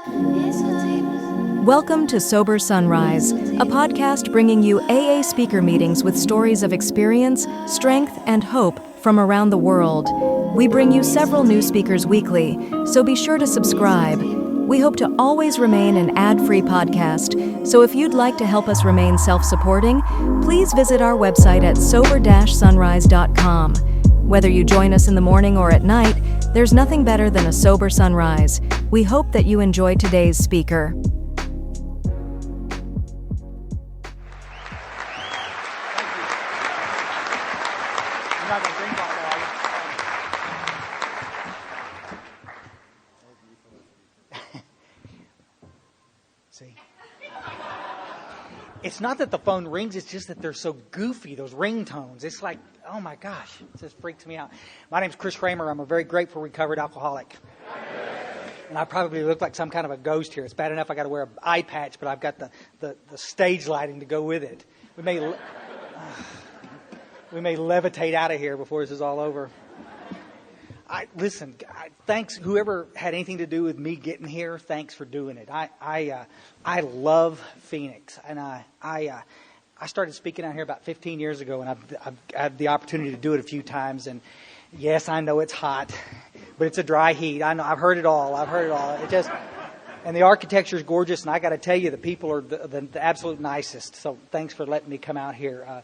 Welcome to Sober Sunrise, a podcast bringing you AA speaker meetings with stories of experience, strength, and hope from around the world. We bring you several new speakers weekly, so be sure to subscribe. We hope to always remain an ad-free podcast, so if you'd like to help us remain self-supporting, please visit our website at sober-sunrise.com. Whether you join us in the morning or at night, there's nothing better than a sober sunrise. We hope that you enjoy today's speaker. See? It's not that the phone rings, it's just that they're so goofy, those ringtones. It's like, oh my gosh, it just freaks me out. My name's Chris Kramer. I'm a very grateful recovered alcoholic. And I probably look like some kind of a ghost here. It's bad enough I got to wear an eye patch, but I've got the stage lighting to go with it. We may levitate out of here before this is all over. Thanks whoever had anything to do with me getting here. Thanks for doing it. I love Phoenix, and I started speaking out here about 15 years ago, and I've had the opportunity to do it a few times. And yes, I know it's hot, but it's a dry heat. I know I've heard it all. And the architecture is gorgeous, and I got to tell you, the people are the absolute nicest. So thanks for letting me come out here.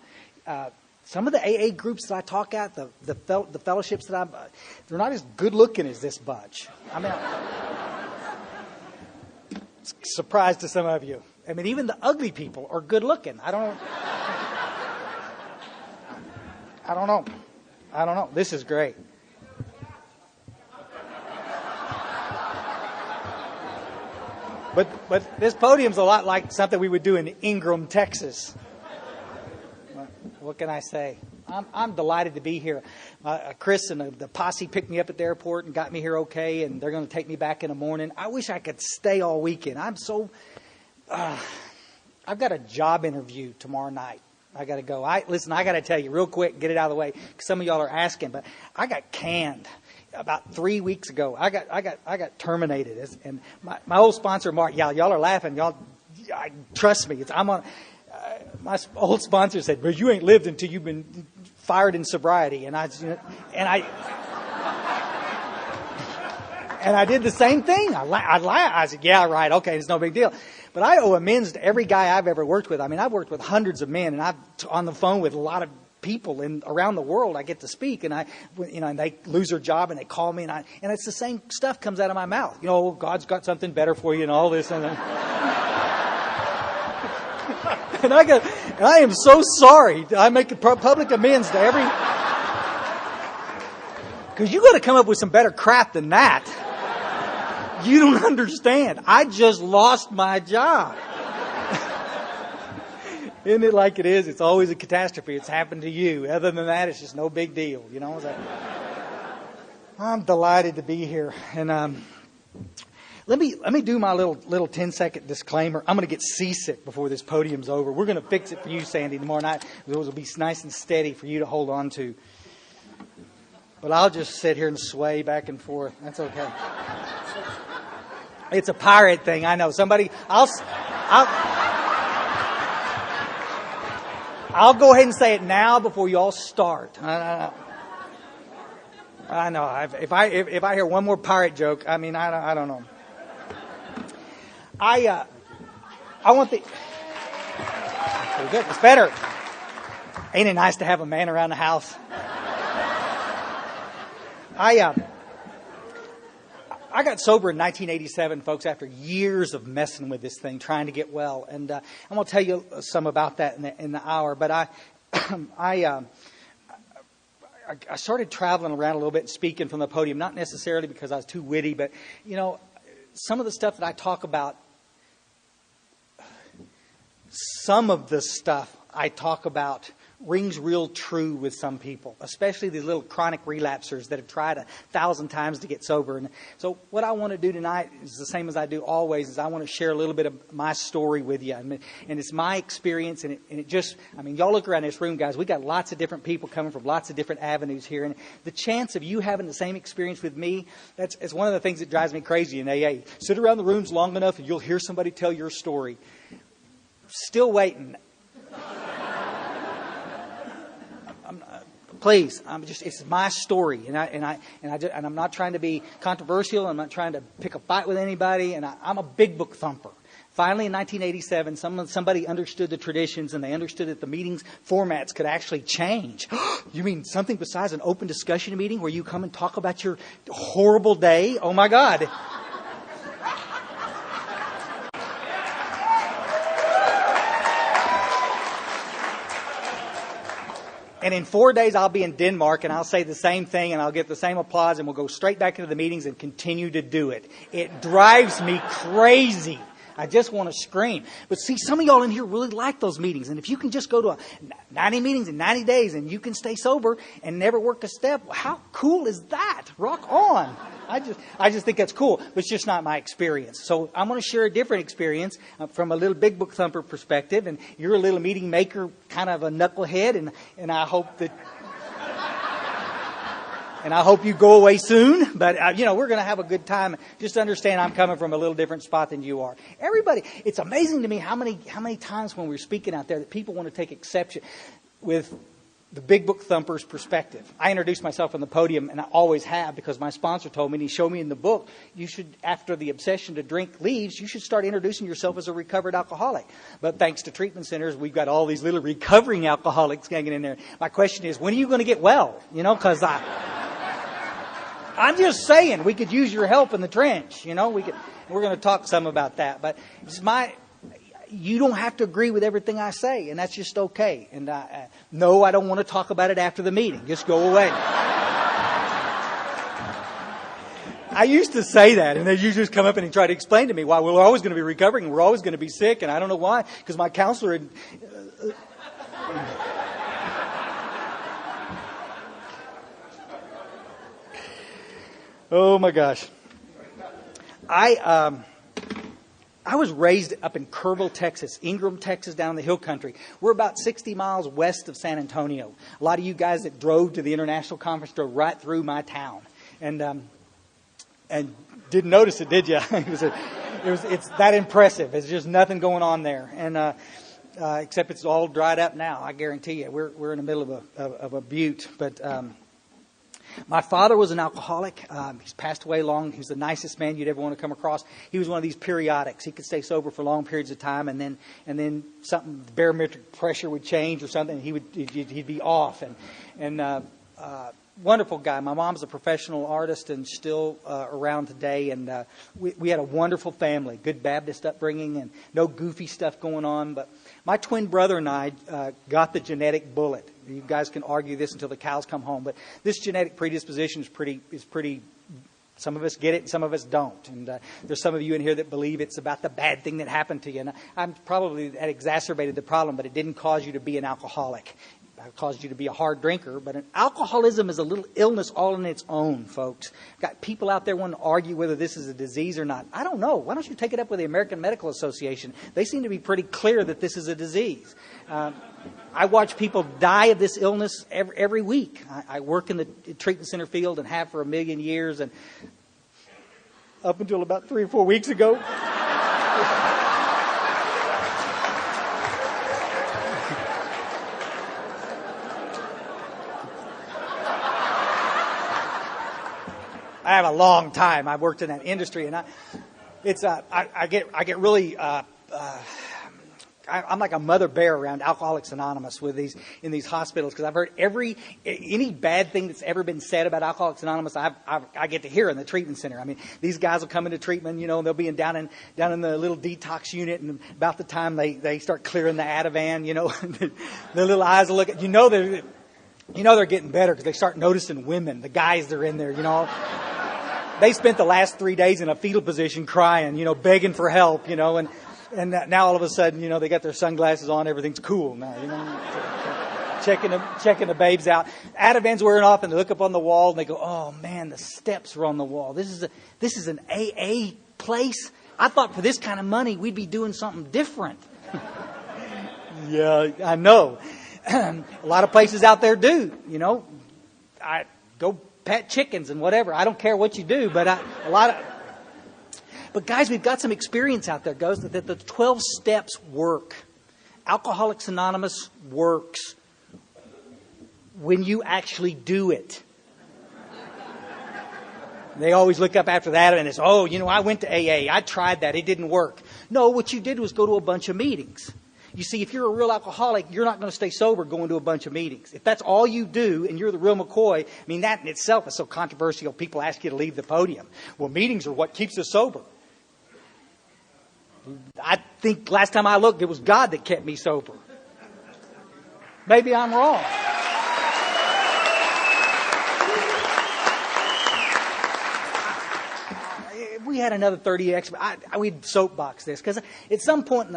Some of the AA groups that I talk at, the fellowships that they're not as good looking as this bunch. I mean, surprise to some of you. I mean, even the ugly people are good looking. I don't know. This is great. But this podium's a lot like something we would do in Ingram, Texas. What can I say? I'm delighted to be here. Chris and the posse picked me up at the airport and got me here okay, and they're going to take me back in the morning. I wish I could stay all weekend. I've got a job interview tomorrow night. I got to go. I got to tell you real quick, get it out of the way, because some of y'all are asking, but I got canned about 3 weeks ago. I got terminated, and my old sponsor, Mark. Yeah, y'all are laughing. Trust me. My old sponsor said, "Well, you ain't lived until you've been fired in sobriety," and I did the same thing. I laughed. I said, "Yeah, right. Okay, it's no big deal." But I owe amends to every guy I've ever worked with. I mean, I've worked with hundreds of men, and I've on the phone with a lot of people around the world. I get to speak, and and they lose their job, and they call me, and it's the same stuff comes out of my mouth. God's got something better for you, and all this, and and I am so sorry. I make public amends to every, because you got to come up with some better crap than that. You don't understand. I just lost my job. Isn't it like it is? It's always a catastrophe. It's happened to you. Other than that, it's just no big deal. I'm delighted to be here. And let me do my little 10-second disclaimer. I'm going to get seasick before this podium's over. We're going to fix it for you, Sandy, tomorrow night. Those will be nice and steady for you to hold on to. But I'll just sit here and sway back and forth. That's okay. It's a pirate thing. I know. I'll go ahead and say it now before you all start. I know. If I hear one more pirate joke, I don't know. I want the. Pretty good. It's better. Ain't it nice to have a man around the house? I got sober in 1987, folks, after years of messing with this thing, trying to get well. And I'm going to tell you some about that in the hour. But I started traveling around a little bit and speaking from the podium, not necessarily because I was too witty, but, some of the stuff that I talk about, rings real true with some people, especially these little chronic relapsers that have tried 1,000 times to get sober. And so what I want to do tonight is the same as I do always, is I want to share a little bit of my story with you. And it's my experience, and it just, I mean, y'all look around this room, guys, we got lots of different people coming from lots of different avenues here. And the chance of you having the same experience with me, it's one of the things that drives me crazy in AA. Sit around the rooms long enough and you'll hear somebody tell your story. Still waiting. Please, it's my story, and I'm not trying to be controversial. I'm not trying to pick a fight with anybody, and I'm a big book thumper. Finally, in 1987, somebody understood the traditions, and they understood that the meetings formats could actually change. You mean something besides an open discussion meeting where you come and talk about your horrible day? Oh my God. And in 4 days, I'll be in Denmark, and I'll say the same thing, and I'll get the same applause, and we'll go straight back into the meetings and continue to do it. It drives me crazy. I just want to scream. But see, some of y'all in here really like those meetings. And if you can just go to 90 meetings in 90 days and you can stay sober and never work a step, how cool is that? Rock on. I just think that's cool, but it's just not my experience. So I'm going to share a different experience from a little big book thumper perspective. And you're a little meeting maker, kind of a knucklehead, and I hope that... And I hope you go away soon, but we're going to have a good time. Just understand I'm coming from a little different spot than you are. Everybody, it's amazing to me how many times when we're speaking out there that people want to take exception with the big book thumper's perspective. I introduced myself on the podium, and I always have, because my sponsor told me, and he showed me in the book, you should, after the obsession to drink leaves, you should start introducing yourself as a recovered alcoholic. But thanks to treatment centers, we've got all these little recovering alcoholics hanging in there. My question is, when are you going to get well? Because I'm just saying, we could use your help in the trench. We're going to talk some about that. But you don't have to agree with everything I say, and that's just okay. And no, I don't want to talk about it after the meeting. Just go away. I used to say that, and then you just come up and try to explain to me why we're always going to be recovering and we're always going to be sick, and I don't know why, because my counselor had... Oh my gosh. I was raised up in Kerrville, Texas, Ingram, Texas, down in the hill country. We're about 60 miles west of San Antonio. A lot of you guys that drove to the international conference drove right through my town, and didn't notice it, did you? It's that impressive. There's just nothing going on there, and except it's all dried up now. I guarantee you, we're in the middle of a butte, but. My father was an alcoholic. He's passed away long. He was the nicest man you'd ever want to come across. He was one of these periodics. He could stay sober for long periods of time, and then something, barometric pressure would change or something, and he'd be off. And wonderful guy. My mom's a professional artist and still around today. And we had a wonderful family, good Baptist upbringing, and no goofy stuff going on. But my twin brother and I got the genetic bullet. You guys can argue this until the cows come home, but this genetic predisposition is pretty. Some of us get it, and some of us don't. And there's some of you in here that believe it's about the bad thing that happened to you. And I'm probably that exacerbated the problem, but it didn't cause you to be an alcoholic. It caused you to be a hard drinker. But an alcoholism is a little illness all on its own, folks. Got people out there wanting to argue whether this is a disease or not. I don't know. Why don't you take it up with the American Medical Association? They seem to be pretty clear that this is a disease. I watch people die of this illness every week. I work in the treatment center field and have for a million years, and up until about 3 or 4 weeks ago. I have a long time. I've worked in that industry, and I get really. I'm like a mother bear around Alcoholics Anonymous in these hospitals, because I've heard any bad thing that's ever been said about Alcoholics Anonymous. I get to hear in the treatment center. I mean, these guys will come into treatment, they'll be down in the little detox unit, and about the time they start clearing the Ativan, the little eyes will look at they're getting better because they start noticing women, the guys that are in there, They spent the last 3 days in a fetal position crying, begging for help, and now all of a sudden, they got their sunglasses on, everything's cool now, checking the babes out. Ativan's wearing off, and they look up on the wall, and they go, "Oh man, the steps are on the wall. This is an AA place. I thought for this kind of money we'd be doing something different." Yeah, I know. A lot of places out there do. I go pet chickens and whatever. I don't care what you do, but But guys, we've got some experience out there, guys, that the 12 steps work. Alcoholics Anonymous works when you actually do it. They always look up after that and it's, I went to AA. I tried that. It didn't work. No, what you did was go to a bunch of meetings. You see, if you're a real alcoholic, you're not going to stay sober going to a bunch of meetings. If that's all you do and you're the real McCoy, that in itself is so controversial. People ask you to leave the podium. Well, meetings are what keeps us sober. I think last time I looked, it was God that kept me sober. Maybe I'm wrong. We had another 30X. We'd soapbox this because at some point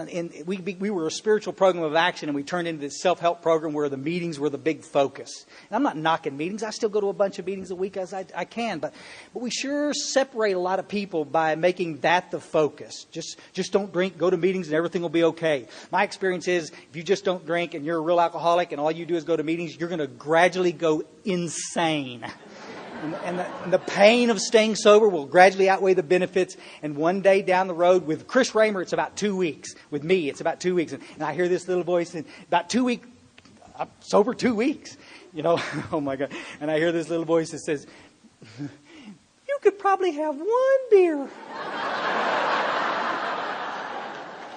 we were a spiritual program of action, and we turned into this self-help program where the meetings were the big focus. And I'm not knocking meetings. I still go to a bunch of meetings a week as I can, but we sure separate a lot of people by making that the focus. Just don't drink, go to meetings, and everything will be okay. My experience is if you just don't drink and you're a real alcoholic and all you do is go to meetings, you're going to gradually go insane. And the pain of staying sober will gradually outweigh the benefits. And one day down the road, with Chris Raymer, it's about 2 weeks. With me, it's about 2 weeks. And I hear this little voice, and about 2 weeks, I'm sober 2 weeks. Oh my God. And I hear this little voice that says, "You could probably have one beer."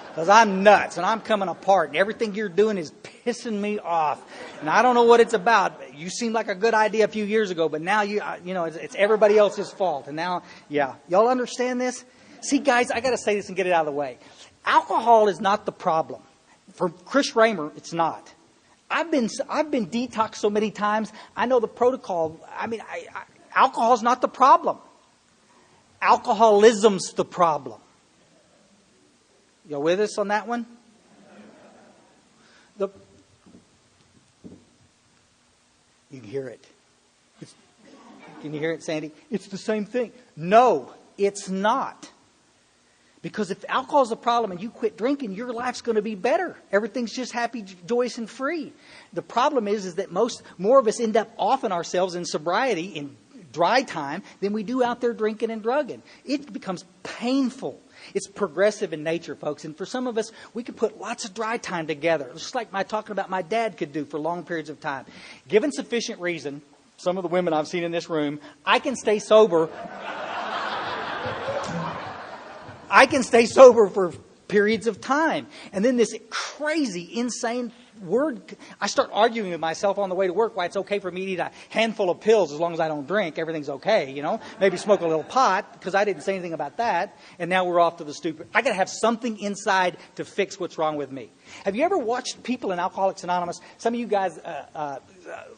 Because I'm nuts and I'm coming apart and everything you're doing is pissing me off. And I don't know what it's about. You seemed like a good idea a few years ago, but now it's everybody else's fault. And now, y'all understand this? See, guys, I got to say this and get it out of the way. Alcohol is not the problem. For Chris Raymer, it's not. I've been detoxed so many times. I know the protocol. Alcohol's not the problem. Alcoholism's the problem. Y'all with us on that one? You can hear it. Can you hear it, Sandy? It's the same thing. No, it's not. Because if alcohol is a problem and you quit drinking, your life's going to be better. Everything's just happy, joyous, and free. The problem is that more of us end up offing ourselves in sobriety in dry time than we do out there drinking and drugging. It becomes painful. It's progressive in nature, folks. And for some of us, we could put lots of dry time together. Just like talking about my dad could do for long periods of time. Given sufficient reason, some of the women I've seen in this room, I can stay sober. I can stay sober for periods of time. And then this crazy, insane word, I start arguing with myself on the way to work why it's okay for me to eat a handful of pills as long as I don't drink. Everything's okay, Maybe smoke a little pot because I didn't say anything about that. And now we're off to the stupid. I got to have something inside to fix what's wrong with me. Have you ever watched people in Alcoholics Anonymous? Some of you guys,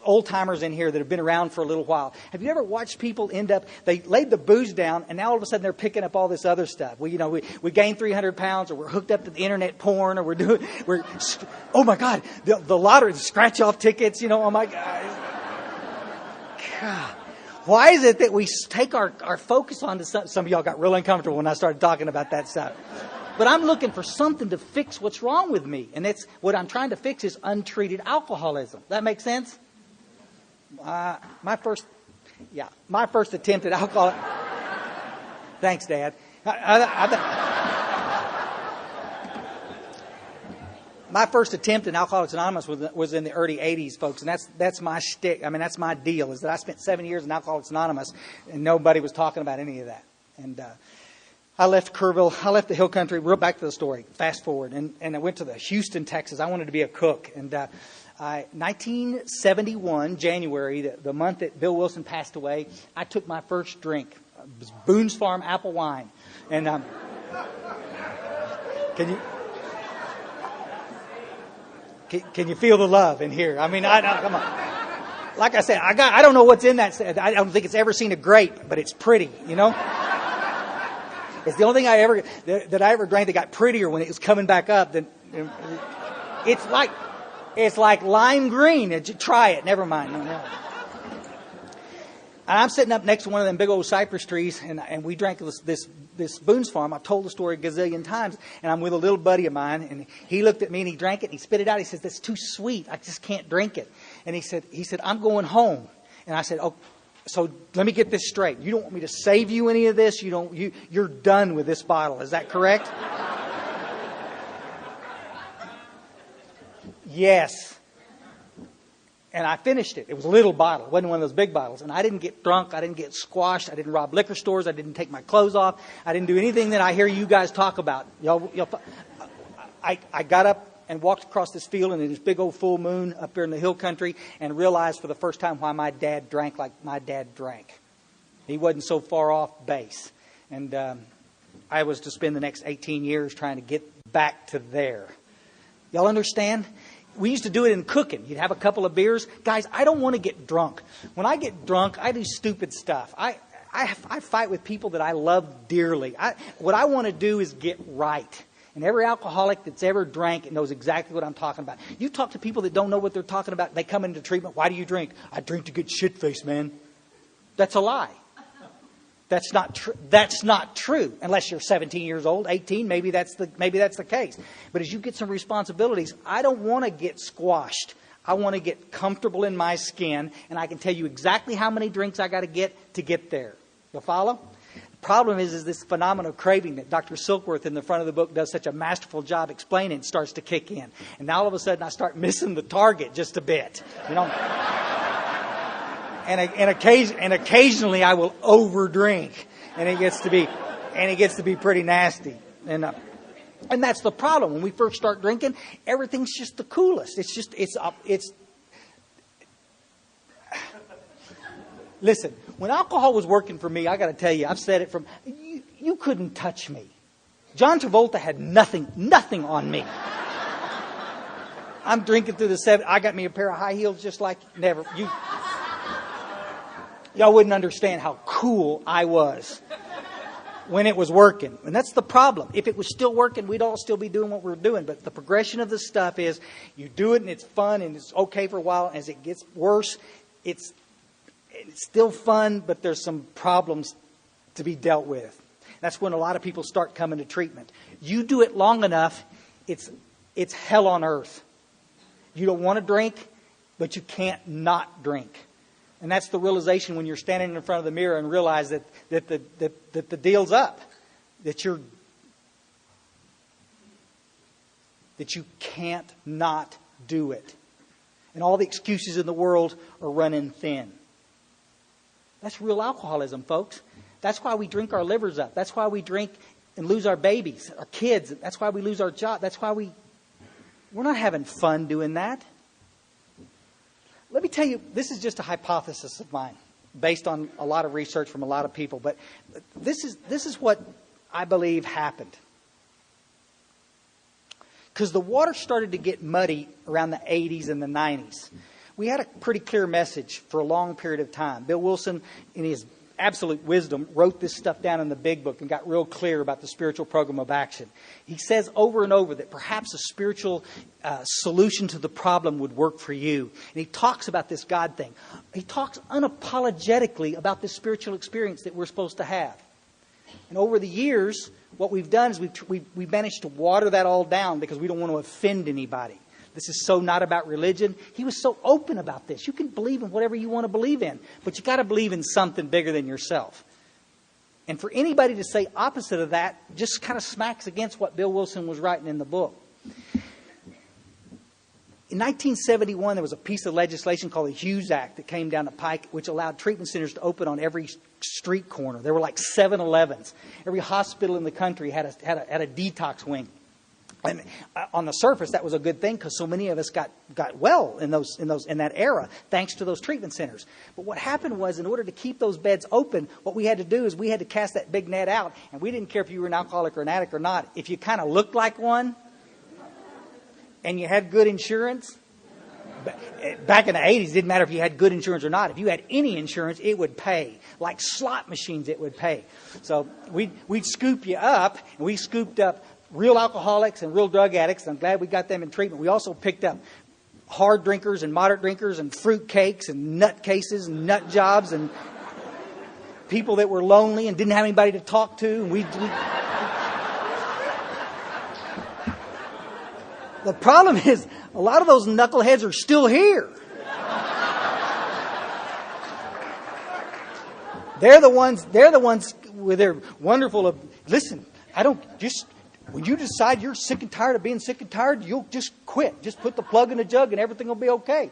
old timers in here that have been around for a little while. Have you ever watched people they laid the booze down and now all of a sudden they're picking up all this other stuff. We gained 300 pounds or we're hooked up to the internet porn or oh my God, the lottery, the scratch off tickets, oh my God. Why is it that we take our focus on to some of y'all got real uncomfortable when I started talking about that stuff. But I'm looking for something to fix what's wrong with me. And that's what I'm trying to fix is untreated alcoholism. That makes sense? My first attempt at alcohol. Thanks, Dad. My first attempt in Alcoholics Anonymous was in the early 80s, folks. And that's my shtick. That's my deal is that I spent 7 years in Alcoholics Anonymous and nobody was talking about any of that. And I left Kerrville. I left the hill country. Real back to the story. Fast forward. And I went to Houston, Texas. I wanted to be a cook. And 1971, January, the month that Bill Wilson passed away, I took my first drink. It was Boone's Farm apple wine. And can you feel the love in here? Come on. Like I said, I don't know what's in that. I don't think it's ever seen a grape, but it's pretty, It's the only thing I ever drank that got prettier when it was coming back up. It's like It's like lime green. Try it. Never mind. No. And I'm sitting up next to one of them big old cypress trees, and we drank this Boone's Farm. I've told the story a gazillion times, and I'm with a little buddy of mine, and he looked at me and he drank it and he spit it out. He says, "That's too sweet. I just can't drink it." And he said, "I'm going home." And I said, "Oh, so let me get this straight. You don't want me to save you any of this? You're done with this bottle. Is that correct?" Yes. And I finished it. It was a little bottle. It wasn't one of those big bottles. And I didn't get drunk. I didn't get squashed. I didn't rob liquor stores. I didn't take my clothes off. I didn't do anything that I hear you guys talk about. I got up and walked across this field in this big old full moon up there in the hill country and realized for the first time why my dad drank like my dad drank. He wasn't so far off base. And I was to spend the next 18 years trying to get back to there. Y'all understand? We used to do it in cooking. You'd have a couple of beers. Guys, I don't want to get drunk. When I get drunk, I do stupid stuff. I fight with people that I love dearly. What I want to do is get right. And every alcoholic that's ever drank knows exactly what I'm talking about. You talk to people that don't know what they're talking about. They come into treatment. "Why do you drink?" "I drink to get shit-faced, man." That's a lie. That's not true. That's not true. Unless you're 17 years old, 18, maybe that's the case. But as you get some responsibilities, I don't want to get squashed. I want to get comfortable in my skin, and I can tell you exactly how many drinks I got to get there. You follow? The problem is this phenomenon of craving that Dr. Silkworth in the front of the book does such a masterful job explaining starts to kick in. And now all of a sudden I start missing the target just a bit. And occasionally I will overdrink, and it gets to be pretty nasty. And that's the problem. When we first start drinking, everything's just the coolest. Listen, when alcohol was working for me, I got to tell you, I've said it you couldn't touch me. John Travolta had nothing on me. I'm drinking through the 7. I got me a pair of high heels just like never. Y'all wouldn't understand how cool I was when it was working. And that's the problem. If it was still working, we'd all still be doing what we're doing. But the progression of the stuff is you do it and it's fun and it's okay for a while. As it gets worse, it's still fun, but there's some problems to be dealt with. That's when a lot of people start coming to treatment. You do it long enough, it's hell on earth. You don't want to drink, but you can't not drink. And that's the realization when you're standing in front of the mirror and realize that the deal's up. That you can't not do it. And all the excuses in the world are running thin. That's real alcoholism, folks. That's why we drink our livers up. That's why we drink and lose our babies, our kids. That's why we lose our job. That's why we're not having fun doing that. Let me tell you, this is just a hypothesis of mine, based on a lot of research from a lot of people. But this is what I believe happened. Because the water started to get muddy around the 80s and the 90s. We had a pretty clear message for a long period of time. Bill Wilson, in his absolute wisdom, wrote this stuff down in the big book and got real clear about the spiritual program of action. He says over and over that perhaps a spiritual solution to the problem would work for you. And he talks about this God thing. He talks unapologetically about this spiritual experience that we're supposed to have. And over the years, what we've done is we've managed to water that all down because we don't want to offend anybody. This is so not about religion. He was so open about this. You can believe in whatever you want to believe in, but you got to believe in something bigger than yourself. And for anybody to say opposite of that just kind of smacks against what Bill Wilson was writing in the book. In 1971, there was a piece of legislation called the Hughes Act that came down the pike, which allowed treatment centers to open on every street corner. There were like 7-Elevens. Every hospital in the country had a detox wing. And on the surface, that was a good thing because so many of us got well in that era, thanks to those treatment centers. But what happened was, in order to keep those beds open, what we had to do is we had to cast that big net out, and we didn't care if you were an alcoholic or an addict or not. If you kind of looked like one, and you had good insurance, back in the 80s, it didn't matter if you had good insurance or not. If you had any insurance, it would pay. Like slot machines, it would pay. So we'd scoop you up, and we scooped up real alcoholics and real drug addicts. I'm glad we got them in treatment. We also picked up hard drinkers and moderate drinkers and fruit cakes and nut cases and nut jobs and people that were lonely and didn't have anybody to talk to. And the problem is a lot of those knuckleheads are still here. They're the ones with their wonderful, listen, when you decide you're sick and tired of being sick and tired, you'll just quit. Just put the plug in the jug and everything will be okay.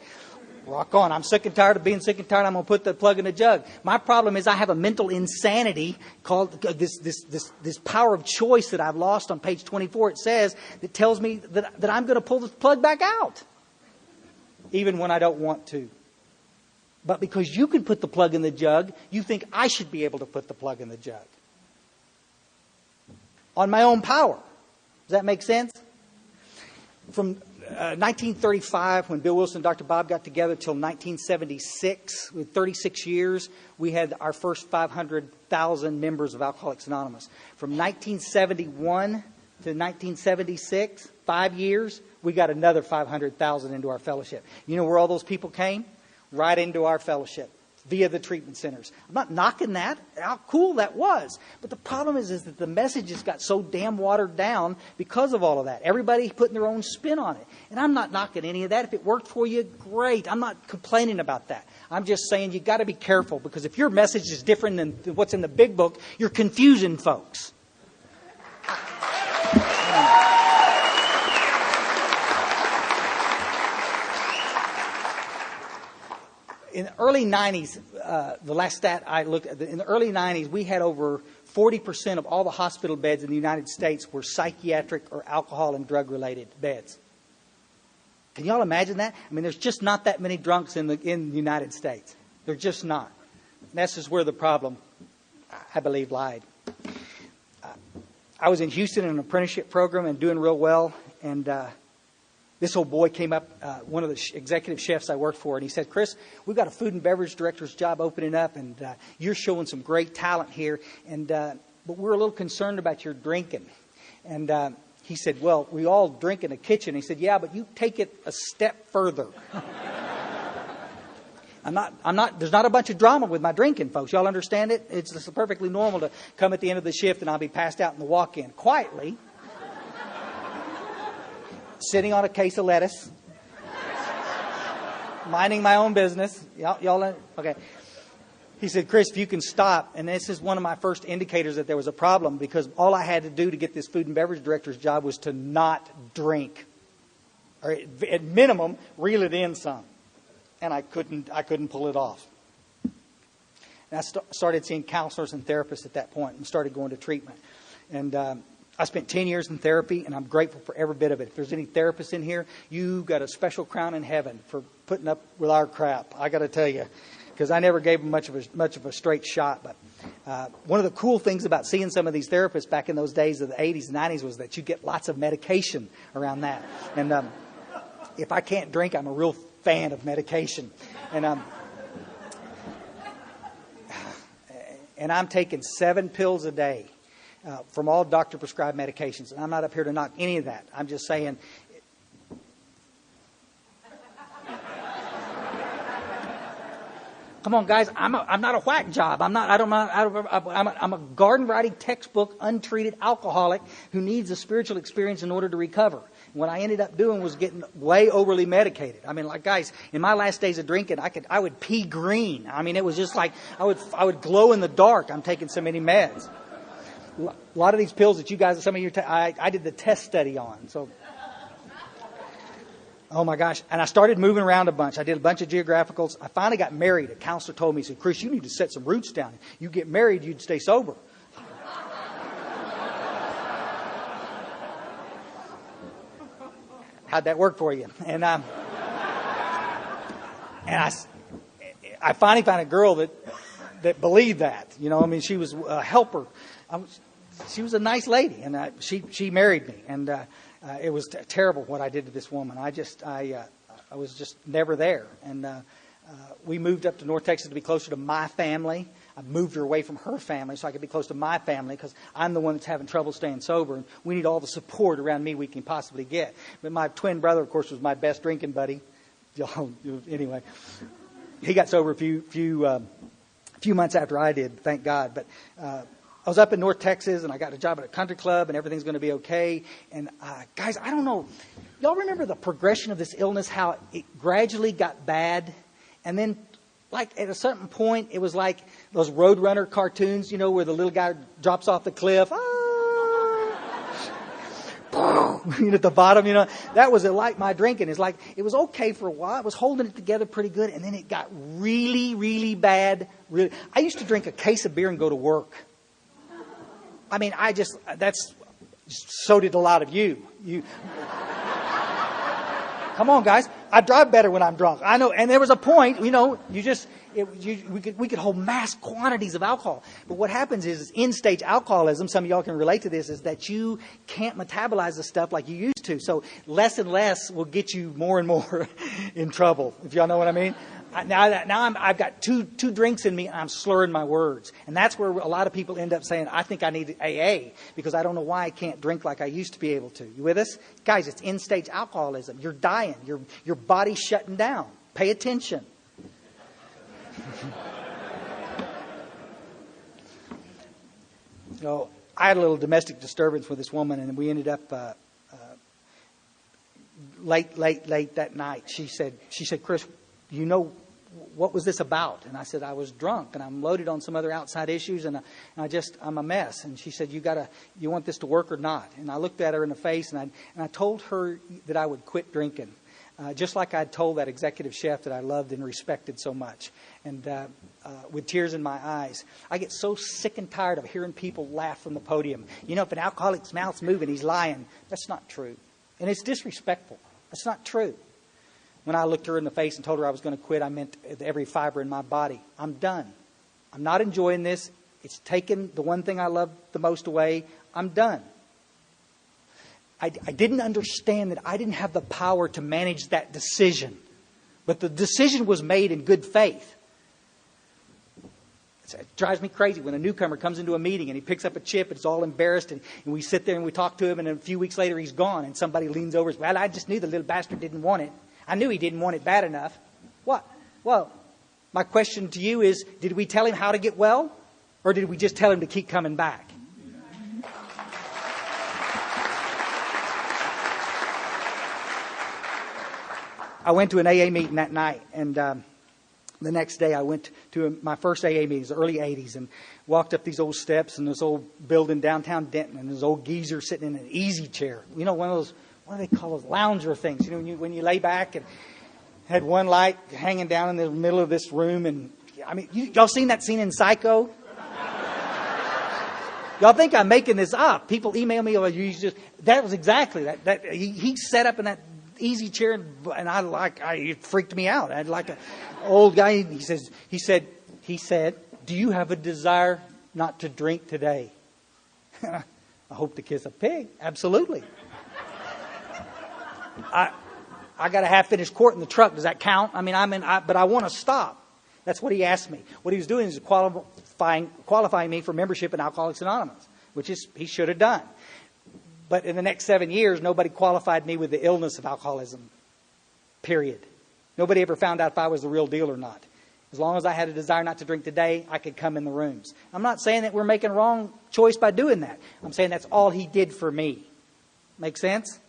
Rock on. I'm sick and tired of being sick and tired. I'm going to put the plug in the jug. My problem is I have a mental insanity called this power of choice that I've lost on page 24. It says, that tells me that I'm going to pull the plug back out. Even when I don't want to. But because you can put the plug in the jug, you think I should be able to put the plug in the jug. On my own power. Does that make sense? From 1935, when Bill Wilson and Dr. Bob got together, till 1976, with 36 years, we had our first 500,000 members of Alcoholics Anonymous. From 1971 to 1976, 5 years, we got another 500,000 into our fellowship. You know where all those people came? Right into our fellowship via the treatment centers. I'm not knocking that, how cool that was. But the problem is that the message has got so damn watered down because of all of that. Everybody putting their own spin on it. And I'm not knocking any of that. If it worked for you, great. I'm not complaining about that. I'm just saying you got to be careful, because if your message is different than what's in the big book, you're confusing folks. In the early 90s, the last stat I looked at, in the early 90s, we had over 40% of all the hospital beds in the United States were psychiatric or alcohol and drug-related beds. Can y'all imagine that? I mean, there's just not that many drunks in the United States. They're just not. And that's just where the problem, I believe, lied. I was in Houston in an apprenticeship program and doing real well, and this old boy came up, one of the executive chefs I worked for, and he said, "Chris, we've got a food and beverage director's job opening up, and you're showing some great talent here, but we're a little concerned about your drinking." And he said, "Well, we all drink in the kitchen." He said, "Yeah, but you take it a step further." There's not a bunch of drama with my drinking, folks. Y'all understand it? It's just perfectly normal to come at the end of the shift and I'll be passed out in the walk-in quietly. Sitting on a case of lettuce, minding my own business. Y'all, okay. He said, "Chris, if you can stop," and this is one of my first indicators that there was a problem, because all I had to do to get this food and beverage director's job was to not drink, or at minimum reel it in some, and I couldn't pull it off. And I started seeing counselors and therapists at that point, and started going to treatment, and I spent 10 years in therapy, and I'm grateful for every bit of it. If there's any therapists in here, you got a special crown in heaven for putting up with our crap. I got to tell you, because I never gave them much of a straight shot. But one of the cool things about seeing some of these therapists back in those days of the 80s and 90s was that you get lots of medication around that. And if I can't drink, I'm a real fan of medication. And I'm taking 7 pills a day. From all doctor-prescribed medications. And I'm not up here to knock any of that. I'm just saying, come on, guys. I'm not a whack job. I'm a garden variety textbook untreated alcoholic who needs a spiritual experience in order to recover. What I ended up doing was getting way overly medicated. I mean, like, guys, in my last days of drinking, I would pee green. I mean, it was just like I would glow in the dark. I'm taking so many meds. A lot of these pills that you guys, some of you, I did the test study on. So, oh my gosh. And I started moving around a bunch. I did a bunch of geographicals. I finally got married. A counselor told me, he said, "Chris, you need to set some roots down. You get married, you'd stay sober." How'd that work for you? And I finally found a girl that believed that. You know, I mean, she was a helper. She was a nice lady, and she married me, and it was terrible what I did to this woman. I was just never there, and we moved up to North Texas to be closer to my family. I moved her away from her family so I could be close to my family, because I'm the one that's having trouble staying sober, and we need all the support around me we can possibly get. But my twin brother, of course, was my best drinking buddy. Anyway, he got sober a few months after I did, thank God. But I was up in North Texas, and I got a job at a country club, and everything's going to be okay. And guys, I don't know. Y'all remember the progression of this illness, how it gradually got bad? And then, like, at a certain point, it was like those Roadrunner cartoons, where the little guy drops off the cliff. At the bottom, that was like my drinking. It's like, it was okay for a while. I was holding it together pretty good, and then it got really, really bad. I used to drink a case of beer and go to work. I mean, so did a lot of you. Come on, guys. I drive better when I'm drunk. I know. And there was a point, we could hold mass quantities of alcohol. But what happens is end-stage alcoholism, some of y'all can relate to this, is that you can't metabolize the stuff like you used to. So less and less will get you more and more in trouble, if y'all know what I mean. Now I've got two drinks in me, and I'm slurring my words. And that's where a lot of people end up saying, I think I need AA, because I don't know why I can't drink like I used to be able to. You with us? Guys, it's end-stage alcoholism. You're dying. Your body's shutting down. Pay attention. I had a little domestic disturbance with this woman, and we ended up late that night. She said, Chris, what was this about? And I said, I was drunk, and I'm loaded on some other outside issues, and I'm a mess. And she said, you want this to work or not? And I looked at her in the face, and I told her that I would quit drinking. Just like I'd told that executive chef that I loved and respected so much. And with tears in my eyes. I get so sick and tired of hearing people laugh from the podium. If an alcoholic's mouth's moving, he's lying. That's not true. And it's disrespectful. That's not true. When I looked her in the face and told her I was going to quit, I meant every fiber in my body. I'm done. I'm not enjoying this. It's taken the one thing I love the most away. I'm done. I didn't understand that I didn't have the power to manage that decision. But the decision was made in good faith. It drives me crazy when a newcomer comes into a meeting and he picks up a chip and it's all embarrassed, and we sit there and we talk to him, and a few weeks later he's gone, and somebody leans over and says, well, I just knew the little bastard didn't want it. I knew he didn't want it bad enough. What? Well, my question to you is, did we tell him how to get well, or did we just tell him to keep coming back? I went to an AA meeting that night, and the next day I went to my first AA meeting, the early 80s, and walked up these old steps in this old building downtown Denton, and this old geezer sitting in an easy chair. One of those, what do they call those, lounger things, when you lay back, and had one light hanging down in the middle of this room. And I mean, y'all seen that scene in Psycho? Y'all think I'm making this up. People email me, that was exactly that. He sat up in that easy chair, and it freaked me out. I had like an old guy. He said, do you have a desire not to drink today? I hope to kiss a pig. Absolutely. I got a half-finished quart in the truck. Does that count? I mean, but I want to stop. That's what he asked me. What he was doing is qualifying me for membership in Alcoholics Anonymous, which he should have done. But in the next 7 years, nobody qualified me with the illness of alcoholism. Period. Nobody ever found out if I was the real deal or not. As long as I had a desire not to drink today, I could come in the rooms. I'm not saying that we're making a wrong choice by doing that. I'm saying that's all he did for me. Make sense?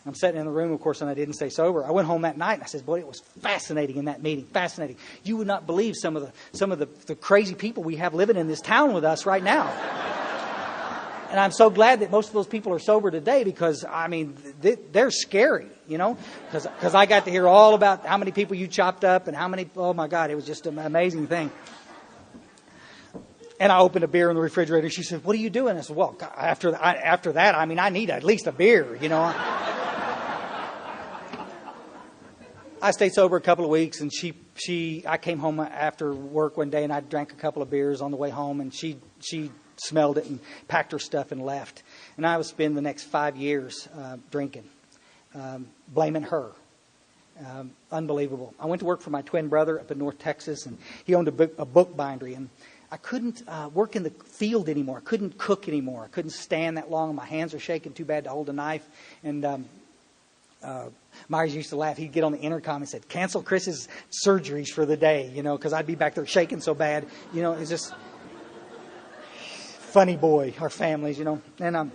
I'm sitting in the room, of course, and I didn't stay sober. I went home that night and I said, boy, it was fascinating in that meeting. Fascinating. You would not believe some of the crazy people we have living in this town with us right now. And I'm so glad that most of those people are sober today, because, I mean, they're scary, because I got to hear all about how many people you chopped up and how many, oh my God, it was just an amazing thing. And I opened a beer in the refrigerator. She said, what are you doing? I said, well, after that, I mean, I need at least a beer, I stayed sober a couple of weeks, and I came home after work one day, and I drank a couple of beers on the way home, and she smelled it and packed her stuff and left. And I would spend the next 5 years drinking, blaming her. Unbelievable. I went to work for my twin brother up in North Texas, and he owned a book bindery, and I couldn't work in the field anymore. I couldn't cook anymore. I couldn't stand that long. My hands are shaking too bad to hold a knife. And Myers used to laugh. He'd get on the intercom and said, "Cancel Chris's surgeries for the day," because I'd be back there shaking so bad. It's just funny boy, our families, And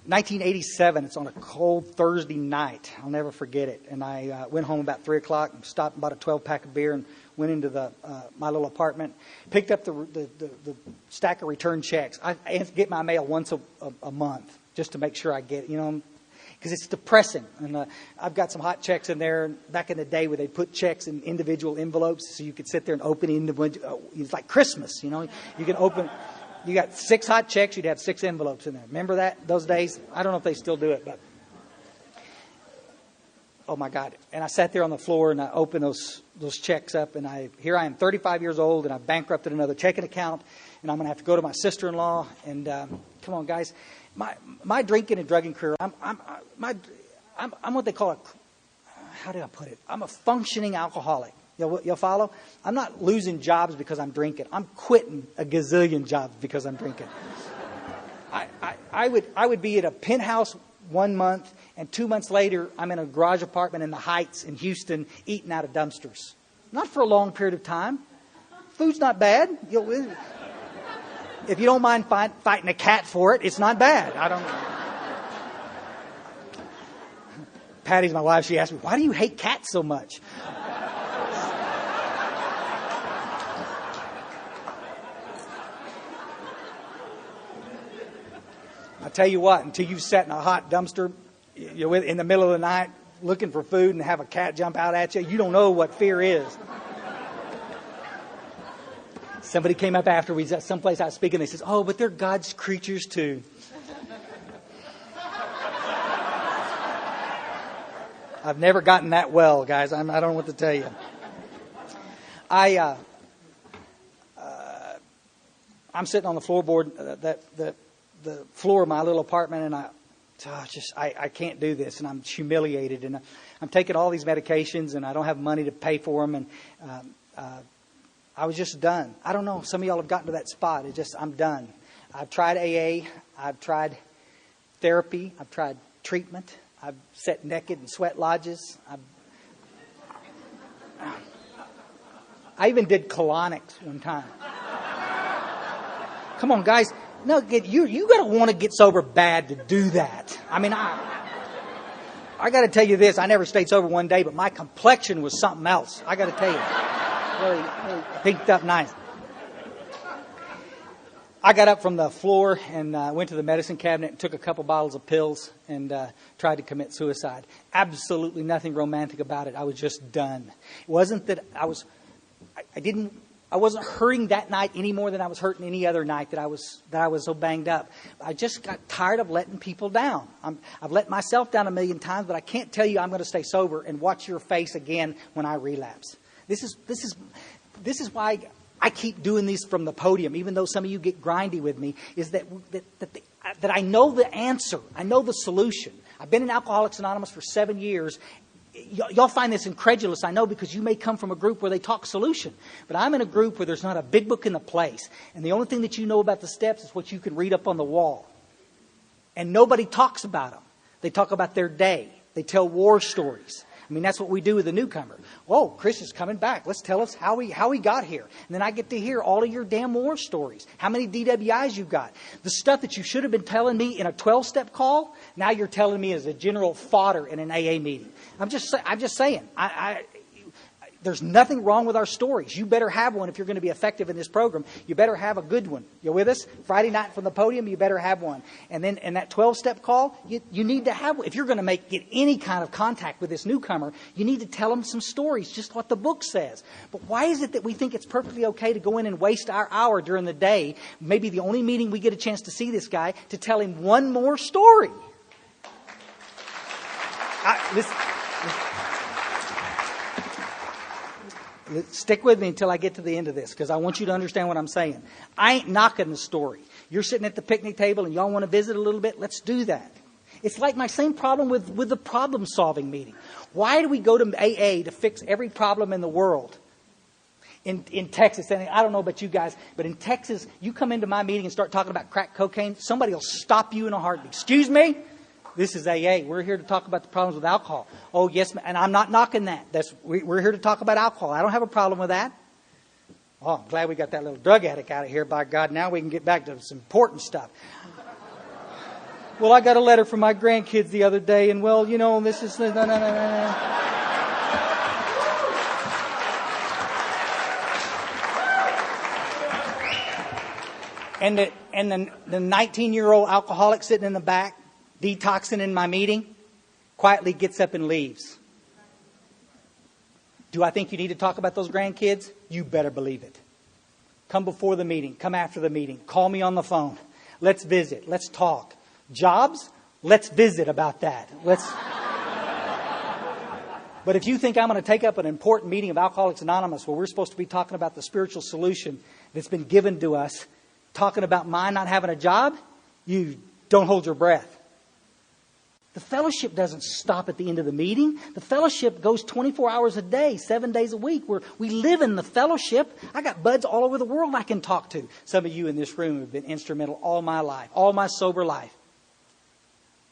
1987, it's on a cold Thursday night. I'll never forget it. And I went home about 3 o'clock, stopped and bought a 12-pack of beer and went into my little apartment, picked up the stack of return checks. I get my mail once a month just to make sure I get it, because it's depressing. And I've got some hot checks in there. Back in the day where they put checks in individual envelopes so you could sit there and open individual. It's like Christmas, You can open. You got 6 hot checks. You'd have 6 envelopes in there. Remember those days? I don't know if they still do it, but oh my God! And I sat there on the floor and I opened those checks up, and here I am, 35 years old, and I've bankrupted another checking account, and I'm going to have to go to my sister-in-law. And come on, guys. My drinking and drugging career, I'm what they call how do I put it? I'm a functioning alcoholic. You'll follow? I'm not losing jobs because I'm drinking. I'm quitting a gazillion jobs because I'm drinking. I would be at a penthouse 1 month, and 2 months later, I'm in a garage apartment in the Heights in Houston eating out of dumpsters. Not for a long period of time. Food's not bad. If you don't mind fighting a cat for it, it's not bad. I don't. Patty's my wife. She asked me, "Why do you hate cats so much?" I tell you what, until you've sat in a hot dumpster, in the middle of the night looking for food and have a cat jump out at you, you don't know what fear is. Somebody came up after we was at someplace I was speaking. They says, "Oh, but they're God's creatures too." I've never gotten that well, guys. I don't know what to tell you. I'm sitting on the floorboard, the floor of my little apartment, and I can't do this, and I'm humiliated, and I'm taking all these medications, and I don't have money to pay for them, and I was just done. I don't know. Some of y'all have gotten to that spot. I'm done. I've tried AA. I've tried therapy. I've tried treatment. I've sat naked in sweat lodges. I even did colonics one time. Come on, guys. No, you got to want to get sober bad to do that. I mean, I got to tell you this. I never stayed sober one day, but my complexion was something else. I got to tell you. Really pinked up nice. I got up from the floor and went to the medicine cabinet and took a couple bottles of pills and tried to commit suicide. Absolutely nothing romantic about it. I was just done. It wasn't that I wasn't hurting that night any more than I was hurting any other night that I was so banged up. I just got tired of letting people down. I've let myself down a million times, but I can't tell you I'm going to stay sober and watch your face again when I relapse. This is why I keep doing these from the podium, even though some of you get grindy with me, is that I know the answer. I know the solution. I've been in Alcoholics Anonymous for 7 years. Y'all find this incredulous, I know, because you may come from a group where they talk solution. But I'm in a group where there's not a big book in the place. And the only thing that you know about the steps is what you can read up on the wall. And nobody talks about them. They talk about their day. They tell war stories. I mean, that's what we do with a newcomer. Whoa, Chris is coming back. Let's tell us how he got here. And then I get to hear all of your damn war stories. How many DWIs you've got. The stuff that you should have been telling me in a 12-step call, now you're telling me as a general fodder in an AA meeting. I'm just saying. There's nothing wrong with our stories. You better have one if you're going to be effective in this program. You better have a good one. You with us? Friday night from the podium, you better have one. And then in that 12-step call, you need to have one. If you're going to get any kind of contact with this newcomer, you need to tell them some stories, just what the book says. But why is it that we think it's perfectly okay to go in and waste our hour during the day, maybe the only meeting we get a chance to see this guy, to tell him one more story? Stick with me until I get to the end of this, because I want you to understand what I'm saying. I ain't knocking the story. You're sitting at the picnic table and y'all want to visit a little bit? Let's do that. It's like my same problem with the problem-solving meeting. Why do we go to AA to fix every problem in the world? In Texas, and I don't know about you guys, but in Texas, you come into my meeting and start talking about crack cocaine, somebody will stop you in a heartbeat. Excuse me? This is AA. We're here to talk about the problems with alcohol. Oh, yes, and I'm not knocking that. We're here to talk about alcohol. I don't have a problem with that. Oh, I'm glad we got that little drug addict out of here. By God, now we can get back to some important stuff. Well, I got a letter from my grandkids the other day, and well, this is... No. And the 19-year-old alcoholic sitting in the back, detoxing in my meeting, quietly gets up and leaves. Do I think you need to talk about those grandkids? You better believe it. Come before the meeting. Come after the meeting. Call me on the phone. Let's visit. Let's talk. Jobs? Let's visit about that. But if you think I'm going to take up an important meeting of Alcoholics Anonymous where we're supposed to be talking about the spiritual solution that's been given to us, talking about mine not having a job, you don't hold your breath. The fellowship doesn't stop at the end of the meeting. The fellowship goes 24 hours a day, 7 days a week. We live in the fellowship. I got buds all over the world I can talk to. Some of you in this room have been instrumental all my life, all my sober life.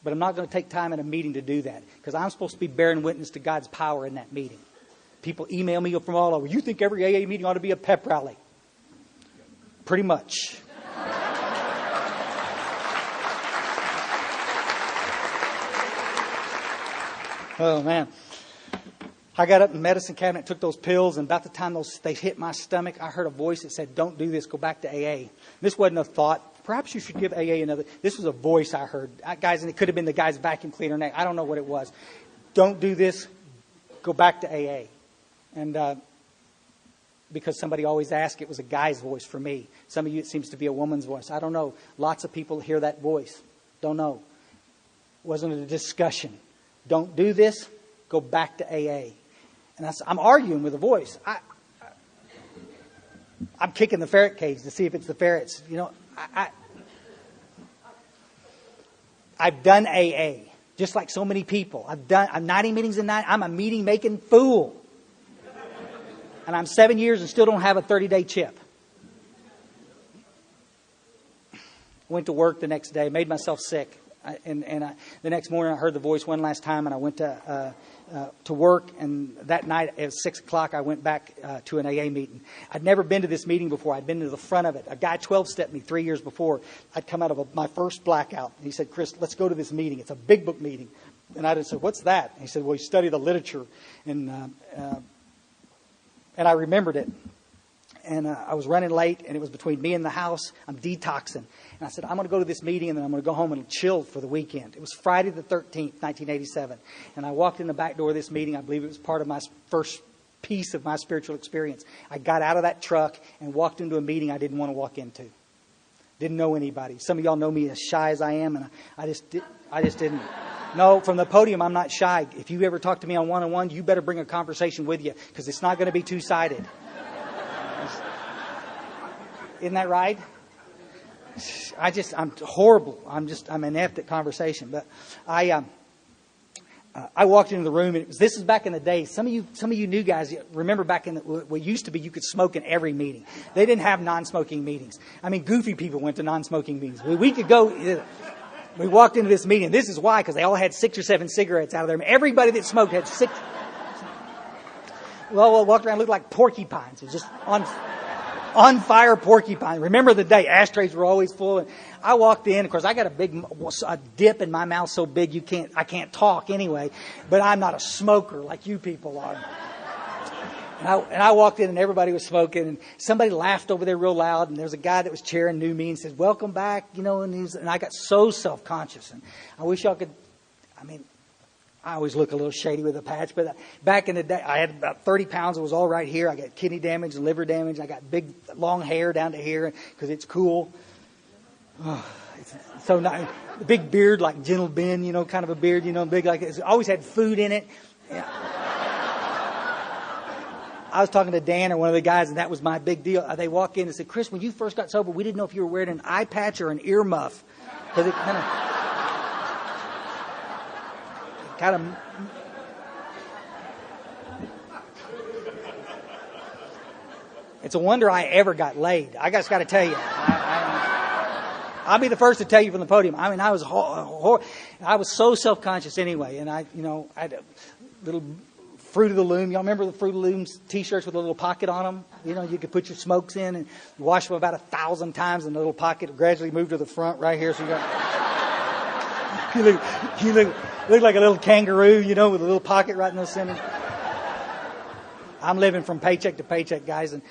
But I'm not going to take time in a meeting to do that because I'm supposed to be bearing witness to God's power in that meeting. People email me from all over. You think every AA meeting ought to be a pep rally? Pretty much. Oh, man. I got up in the medicine cabinet, took those pills, and about the time they hit my stomach, I heard a voice that said, don't do this, go back to AA. This wasn't a thought. Perhaps you should give AA another. This was a voice I heard. Guys, and it could have been the guy's vacuum cleaner. I don't know what it was. Don't do this, go back to AA. And because somebody always asked, it was a guy's voice for me. Some of you, it seems to be a woman's voice. I don't know. Lots of people hear that voice. Don't know. It wasn't a discussion. Don't do this, go back to AA. And I'm arguing with a voice. I'm kicking the ferret cage to see if it's the ferrets. I've done AA, just like so many people. I'm 90 meetings in 9. I'm a meeting-making fool. And I'm 7 years and still don't have a 30-day chip. Went to work the next day, made myself sick. The next morning I heard the voice one last time, and I went to work. And that night at 6 o'clock I went back to an AA meeting. I'd never been to this meeting before. I'd been to the front of it. A guy 12-stepped me 3 years before. I'd come out of my first blackout. And he said, Chris, let's go to this meeting. It's a big book meeting. And I said, what's that? And he said, well, you study the literature. And I remembered it. And I was running late, and it was between me and the house. I'm detoxing. And I said, I'm going to go to this meeting, and then I'm going to go home and chill for the weekend. It was Friday the 13th, 1987. And I walked in the back door of this meeting. I believe it was part of my first piece of my spiritual experience. I got out of that truck and walked into a meeting I didn't want to walk into. Didn't know anybody. Some of y'all know me as shy as I am, and I just didn't. No, from the podium, I'm not shy. If you ever talk to me on one-on-one, you better bring a conversation with you, because it's not going to be two-sided. Isn't that right? I'm horrible. I'm inept at conversation. But I walked into the room, and this is back in the day. Some of you new guys remember back in what used to be you could smoke in every meeting. They didn't have non-smoking meetings. I mean, goofy people went to non-smoking meetings. We could go. We walked into this meeting. This is why, because they all had 6 or 7 cigarettes out of there. Everybody that smoked had 6. Well, walked around, looked like porcupines. It was just on fire porcupine. Remember the day ashtrays were always full. And I walked in. Of course, I got a dip in my mouth so big I can't talk anyway. But I'm not a smoker like you people are. And I walked in, and everybody was smoking, and somebody laughed over there real loud. And there was a guy that was chairing knew me and said, "Welcome back," and I got so self-conscious. And I wish y'all could. I mean, I always look a little shady with a patch, but back in the day, I had about 30 pounds. It was all right here. I got kidney damage and liver damage. I got big, long hair down to here because it's cool. Oh, it's so nice. Big beard like Gentle Ben, kind of a beard, big like it. Always had food in it. Yeah. I was talking to Dan or one of the guys, and that was my big deal. They walk in and said, "Chris, when you first got sober, we didn't know if you were wearing an eye patch or an ear muff because it kind of It's a wonder I ever got laid. I just got to tell you, I'll be the first to tell you from the podium. I mean, I was so self-conscious anyway. And I had a little Fruit of the Loom. Y'all remember the Fruit of the Loom's T-shirts with a little pocket on them? You know, you could put your smokes in and wash them about 1,000 times, and the little pocket gradually moved to the front right here. So you look like a little kangaroo, you know, with a little pocket right in the center. I'm living from paycheck to paycheck, guys, and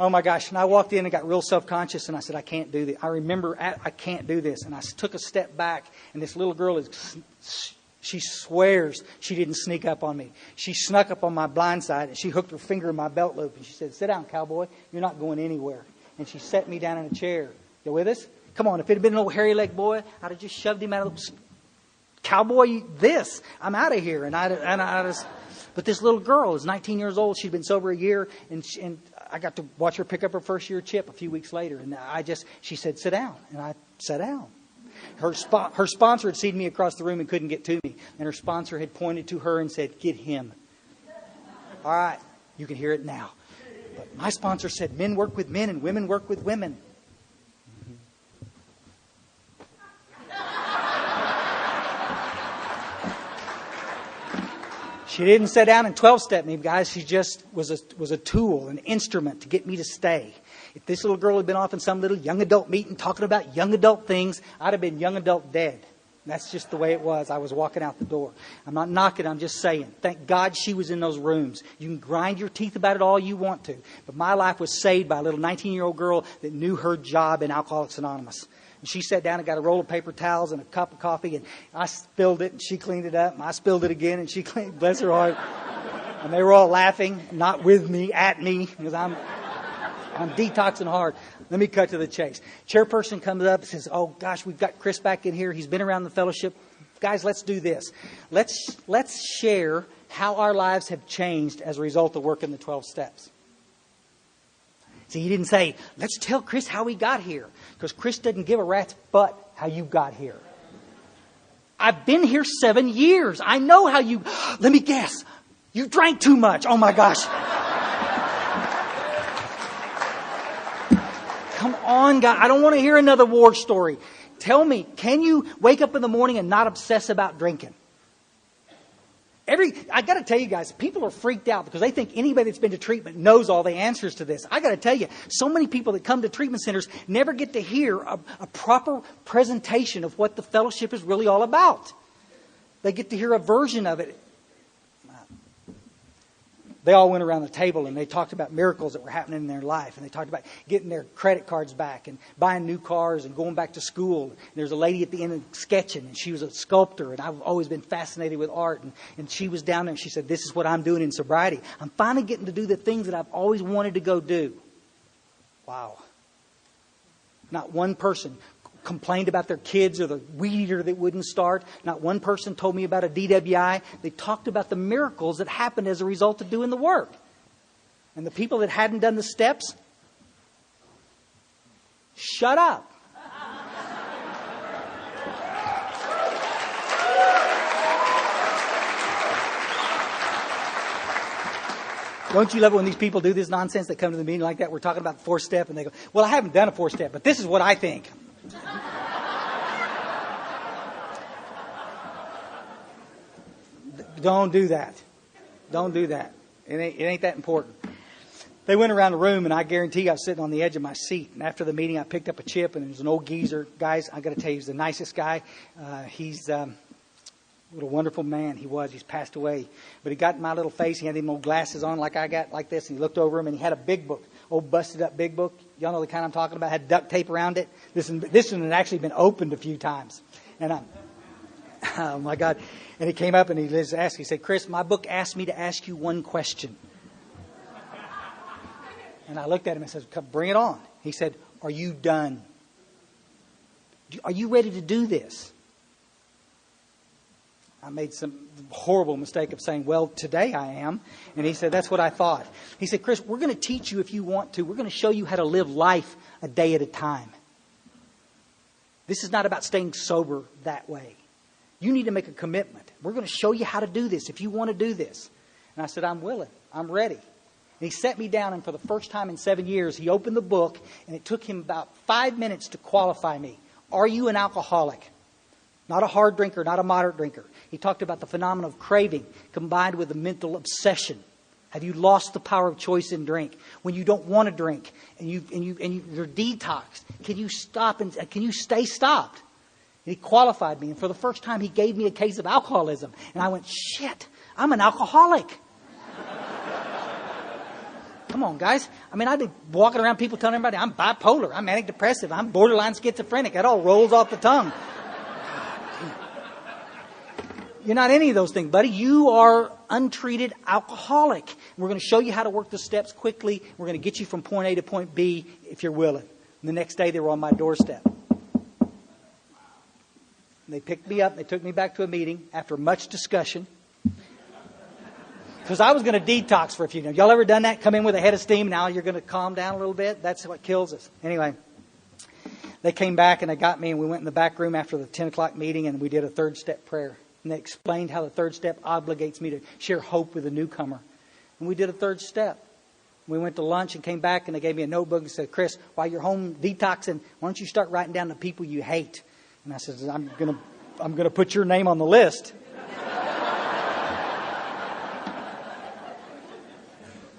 oh my gosh! And I walked in and got real self-conscious, and I said, "I can't do this." I remember I can't do this, and I took a step back, and this little girl she swears she didn't sneak up on me. She snuck up on my blind side, and she hooked her finger in my belt loop, and she said, "Sit down, cowboy. You're not going anywhere." And she set me down in a chair. You with us? Come on. If it had been an old hairy leg boy, I'd have just shoved him out of the cowboy. I'm out of here. And I just. But this little girl is 19 years old. She'd been sober a year, and I got to watch her pick up her first year chip a few weeks later. And she said, "Sit down," and I sat down. Her sponsor had seen me across the room and couldn't get to me. And her sponsor had pointed to her and said, "Get him." All right, you can hear it now. But my sponsor said, "Men work with men and women work with women." She didn't sit down and 12-step me, guys. She just was a tool, an instrument to get me to stay. If this little girl had been off in some little young adult meeting talking about young adult things, I'd have been young adult dead. That's just the way it was. I was walking out the door. I'm not knocking. I'm just saying. Thank God she was in those rooms. You can grind your teeth about it all you want to. But my life was saved by a little 19-year-old girl that knew her job in Alcoholics Anonymous. And she sat down and got a roll of paper towels and a cup of coffee, and I spilled it, and she cleaned it up, and I spilled it again, and she cleaned. Bless her heart. And they were all laughing, not with me, at me, because I'm detoxing hard. Let me cut to the chase. Chairperson comes up and says, "Oh gosh, we've got Chris back in here. He's been around the fellowship. Guys, let's do this. Let's share how our lives have changed as a result of working the 12 steps." See, he didn't say, "Let's tell Chris how we got here," because Chris doesn't give a rat's butt how you got here. I've been here 7 years. I know how you... Let me guess. You drank too much. Oh my gosh. Come on, guys. I don't want to hear another war story. Tell me, can you wake up in the morning and not obsess about drinking? I got to tell you guys, people are freaked out because they think anybody that's been to treatment knows all the answers to this. I got to tell you, so many people that come to treatment centers never get to hear a proper presentation of what the fellowship is really all about. They get to hear a version of it. They all went around the table and they talked about miracles that were happening in their life. And they talked about getting their credit cards back and buying new cars and going back to school. And there's a lady at the end sketching, and she was a sculptor. And I've always been fascinated with art. And she was down there and she said, "This is what I'm doing in sobriety. I'm finally getting to do the things that I've always wanted to go do." Wow. Not one person complained about their kids or the weed eater that wouldn't start. Not one person told me about a DWI. They talked about the miracles that happened as a result of doing the work. And the people that hadn't done the steps, shut up. Don't you love it when these people do this nonsense? They come to the meeting like that. We're talking about the 4-step, and they go, "Well, I haven't done a 4-step, but this is what I think." Don't do that. Don't do that. It ain't that important. They went around the room, and I guarantee I was sitting on the edge of my seat. And after the meeting, I picked up a chip, and it was an old geezer. Guys, I got to tell you, he's the nicest guy. What a wonderful man he was. He's passed away. But he got in my little face. He had them old glasses on like I got, like this. And he looked over him, and he had a big book. Old busted up big book. Y'all know the kind I'm talking about. Had duct tape around it. This one had actually been opened a few times. And oh my God. And he came up and he just asked, he said, "Chris, my book asked me to ask you one question." And I looked at him and said, "Bring it on." He said, "Are you done? Are you ready to do this?" I made some horrible mistake of saying, "Well, today I am." And he said, "That's what I thought." He said, "Chris, we're going to teach you if you want to. We're going to show you how to live life a day at a time. This is not about staying sober that way. You need to make a commitment. We're going to show you how to do this if you want to do this." And I said, "I'm willing. I'm ready." And he sat me down, and for the first time in 7 years, he opened the book, and it took him about 5 minutes to qualify me. Are you an alcoholic? Not a hard drinker, not a moderate drinker. He talked about the phenomenon of craving combined with a mental obsession. Have you lost the power of choice in drink? When you don't want to drink and you're detoxed, can you stop and can you stay stopped? And he qualified me, and for the first time he gave me a case of alcoholism. And I went, shit, I'm an alcoholic. Come on, guys. I mean, I've been walking around people telling everybody I'm bipolar, I'm manic depressive, I'm borderline schizophrenic. That all rolls off the tongue. You're not any of those things, buddy. You are untreated alcoholic. We're going to show you how to work the steps quickly. We're going to get you from point A to point B if you're willing. And the next day they were on my doorstep. They picked me up. They took me back to a meeting after much discussion. Because I was going to detox for a few days. Y'all ever done that? Come in with a head of steam. Now you're going to calm down a little bit. That's what kills us. Anyway, they came back and they got me, and we went in the back room after the 10 o'clock meeting, and we did a third step prayer. And they explained how the third step obligates me to share hope with a newcomer. And we did a third step. We went to lunch and came back, and they gave me a notebook and said, Chris, while you're home detoxing, why don't you start writing down the people you hate? And I said, I'm gonna put your name on the list.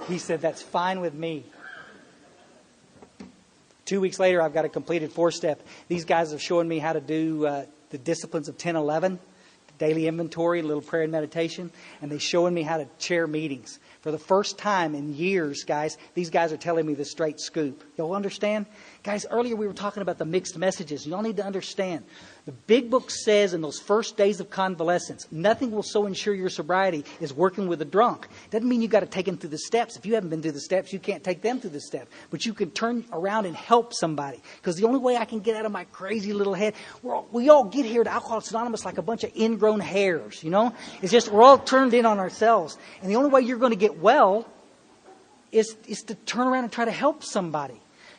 He said, that's fine with me. 2 weeks later, I've got a completed 4-step. These guys are showing me how to do the disciplines of 10-11. Daily inventory, a little prayer and meditation, and they're showing me how to chair meetings. For the first time in years, guys, these guys are telling me the straight scoop. Y'all understand? Guys, earlier we were talking about the mixed messages. Y'all need to understand. The big book says in those first days of convalescence, nothing will so ensure your sobriety as working with a drunk. Doesn't mean you got to take them through the steps. If you haven't been through the steps, you can't take them through the steps. But you can turn around and help somebody. Because the only way I can get out of my crazy little head, we all get here to Alcoholics Anonymous like a bunch of ingrown hairs, you know? It's just we're all turned in on ourselves. And the only way you're going to get well is to turn around and try to help somebody.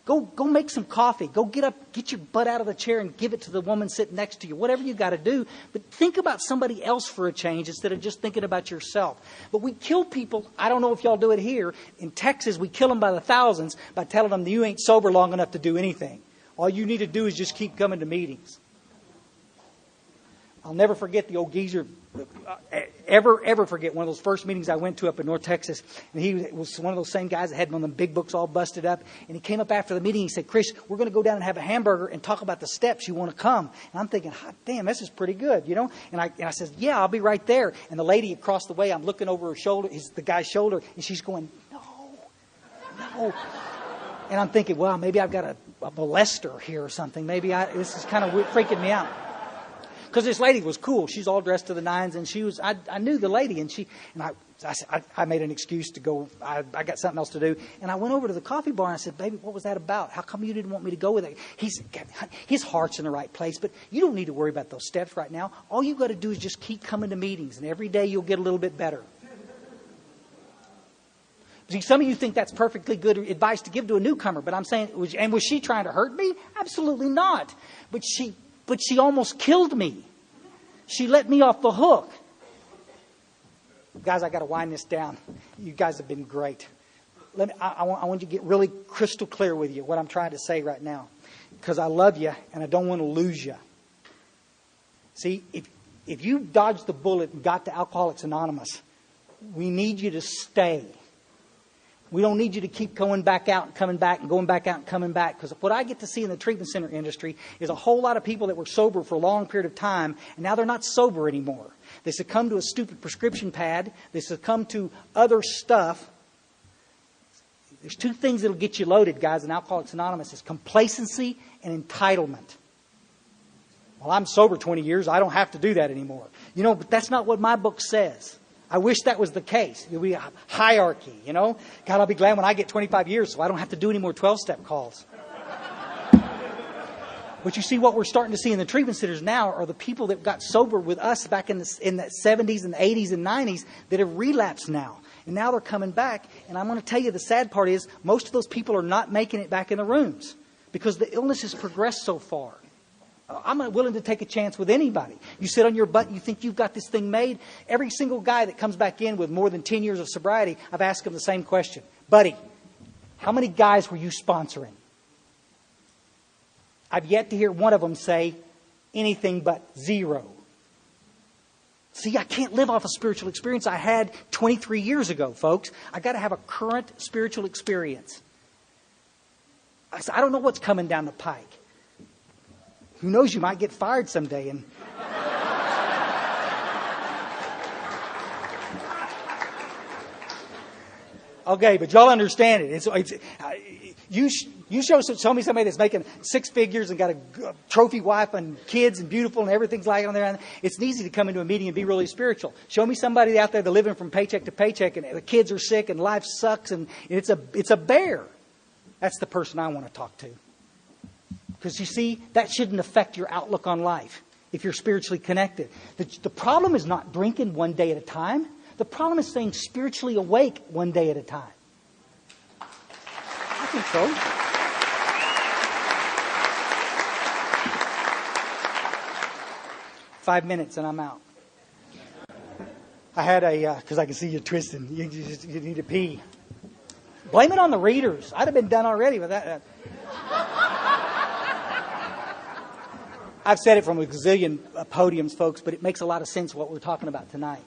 Go make some coffee. Go get up, get your butt out of the chair and give it to the woman sitting next to you. Whatever you got to do. But think about somebody else for a change instead of just thinking about yourself. But we kill people. I don't know if y'all do it here. In Texas, we kill them by the thousands by telling them that you ain't sober long enough to do anything. All you need to do is just keep coming to meetings. I'll never forget the old geezer, ever forget one of those first meetings I went to up in North Texas. And he was one of those same guys that had one of them big books all busted up. And he came up after the meeting. He said, Chris, we're going to go down and have a hamburger and talk about the steps. You want to come? And I'm thinking, hot damn, this is pretty good, you know? And I said, yeah, I'll be right there. And the lady across the way, I'm looking over her shoulder, the guy's shoulder, and she's going, no. And I'm thinking, well, maybe I've got a molester here or something. Maybe this is kind of freaking me out. Because this lady was cool. She's all dressed to the nines, and I knew the lady, and I made an excuse to go. I got something else to do, and I went over to the coffee bar and I said, "Baby, what was that about? How come you didn't want me to go with it?" He said, "His heart's in the right place, but you don't need to worry about those steps right now. All you got to do is just keep coming to meetings, and every day you'll get a little bit better." See, some of you think that's perfectly good advice to give to a newcomer, but I'm saying, was she trying to hurt me? Absolutely not. But she almost killed me. She let me off the hook. Guys, I got to wind this down. You guys have been great. I want you to get really crystal clear with you what I'm trying to say right now. Because I love you and I don't want to lose you. See, if you dodged the bullet and got to Alcoholics Anonymous, we need you to stay. We don't need you to keep going back out and coming back and going back out and coming back. Because what I get to see in the treatment center industry is a whole lot of people that were sober for a long period of time, and now they're not sober anymore. They succumb to a stupid prescription pad. They succumb to other stuff. There's two things that'll get you loaded, guys, in Alcoholics Anonymous. It's complacency and entitlement. Well, I'm sober 20 years. I don't have to do that anymore. You know, but that's not what my book says. I wish that was the case. It would be a hierarchy, you know. God, I'll be glad when I get 25 years so I don't have to do any more 12-step calls. But you see, what we're starting to see in the treatment centers now are the people that got sober with us back in the 70s and 80s and 90s that have relapsed now. And now they're coming back. And I'm going to tell you the sad part is most of those people are not making it back in the rooms because the illness has progressed so far. I'm not willing to take a chance with anybody. You sit on your butt and you think you've got this thing made. Every single guy that comes back in with more than 10 years of sobriety, I've asked him the same question. Buddy, how many guys were you sponsoring? I've yet to hear one of them say anything but zero. See, I can't live off a spiritual experience I had 23 years ago, folks. I got to have a current spiritual experience. I don't know what's coming down the pike. Who knows, you might get fired someday. And okay, but y'all understand it. You show me somebody that's making six figures and got a trophy wife and kids and beautiful and everything's like on there. It's easy to come into a meeting and be really spiritual. Show me somebody out there that's living from paycheck to paycheck and the kids are sick and life sucks and it's a bear. That's the person I want to talk to. Because you see, that shouldn't affect your outlook on life if you're spiritually connected. The problem is not drinking one day at a time. The problem is staying spiritually awake one day at a time. I think so. Five minutes and I'm out. I had because I can see you twisting. You need to pee. Blame it on the readers. I'd have been done already with that. I've said it from a gazillion podiums, folks, but it makes a lot of sense what we're talking about tonight.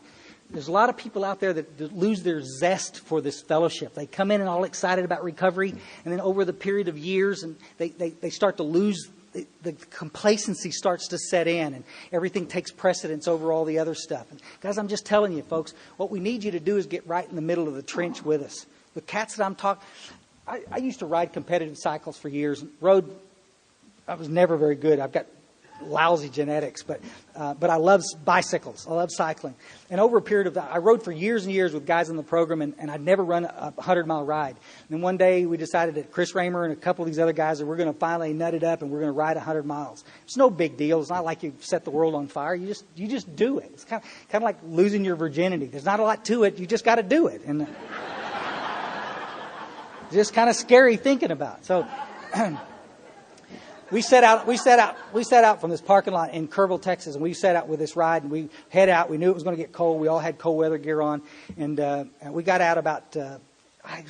There's a lot of people out there that lose their zest for this fellowship. They come in and all excited about recovery, and then over the period of years, and they start to lose, the complacency starts to set in, and everything takes precedence over all the other stuff. And guys, I'm just telling you, folks, what we need you to do is get right in the middle of the trench with us. The cats that I'm talking, I used to ride competitive cycles for years. I was never very good. I've got lousy genetics, but I love bicycles. I love cycling. And over a period of time, I rode for years and years with guys in the program, and I'd never run a 100-mile ride. And then one day we decided that Chris Raymer and a couple of these other guys that we're going to finally nut it up and we're going to ride 100 miles. It's no big deal. It's not like you set the world on fire. You just do it. It's kind of like losing your virginity. There's not a lot to it. You just got to do it. And just kind of scary thinking about. So we set out from this parking lot in Kerrville, Texas, and we set out with this ride, and we head out. We knew it was going to get cold. We all had cold weather gear on, and we got out about,